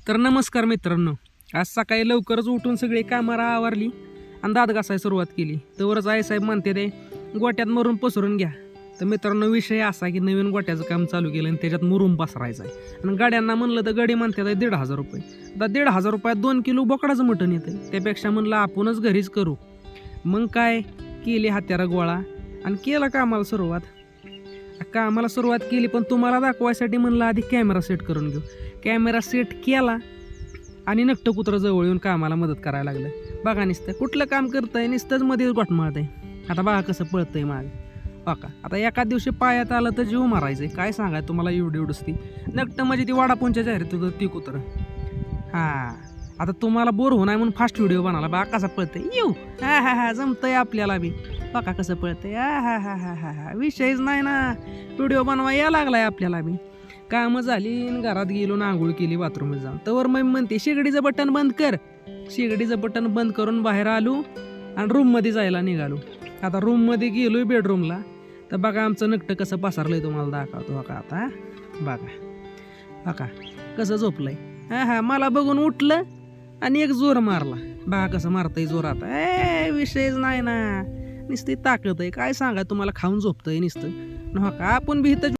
तर नमस्कार मित्रांनो, आज सकाळी लवकरच उठून सगळी कामं आवरली आणि दात घासायला सुरुवात केली. तवरच आईसाहेब म्हणते ते गोट्यात मरून पसरून घ्या. तर मित्रांनो, विषय असा की नवीन गोट्याचं काम चालू केलं आणि त्याच्यात मुरुम पसरायचं आहे. आणि गाड्यांना म्हणलं तर गाडी म्हणते 1,500 रुपये. आता 1,500 रुपयात 2 किलो बोकडाचं मटण येतं. त्यापेक्षा म्हणलं आपणच घरीच करू. मग काय केली हत्यारं गोळा आणि केलं कामाला सुरुवात. कामाला सुरुवात केली, पण तुम्हाला दाखवायसाठी म्हणलं आधी कॅमेरा सेट करून घेऊ. कॅमेरा सेट केला आणि नकटं कुत्रं जवळ येऊन कामाला मदत करायला लागलं. बघा नुसतं कुठलं काम करतंय, नुसतंच मध्ये गोठमाळत आहे. आता बघा कसं पळतंय माग. बघा आता एका दिवशी पायात आलं तर जीव मारायचंय. काय सांगाय तुम्हाला, एवढीच ती नकटं म्हणजे ती वाडापोनच्या जाहिरात होतं ती कुत्रं. हां, आता तुम्हाला बोर होणार म्हणून फास्ट व्हिडिओ बनवला. बघा कसा पळतंय. येऊ हा हा हा जमतंय आपल्याला बी. बघा कसं पळतंय. हा हा हा हा हा हा विषयच नाही ना. व्हिडिओ बनवा या लागलाय आपल्याला बी. कामं झाली आणि घरात गेलो ना, आंघोळ केली बाथरूममध्ये जाऊन. तवर मग म्हणते शेगडीचं बटन बंद कर. शेगडीचं बटन बंद करून बाहेर आलो आणि रूममध्ये जायला निघालो. आता रूममध्ये गेलो बेडरूमला, तर बघा आमचं नकटं कसं पसरलंय तुम्हाला दाखवतो. बघा आता बघा बघा कसं झोपलंय. हा हा मला बघून उठलं आणि एक जोर मारला. बघा कसं मारतंय जोरात. विषयच नाही ना, नुसती ताकद आहे. काय सांगा तुम्हाला, खाऊन झोपतंय नुसतं. हो का, आपण बी इथं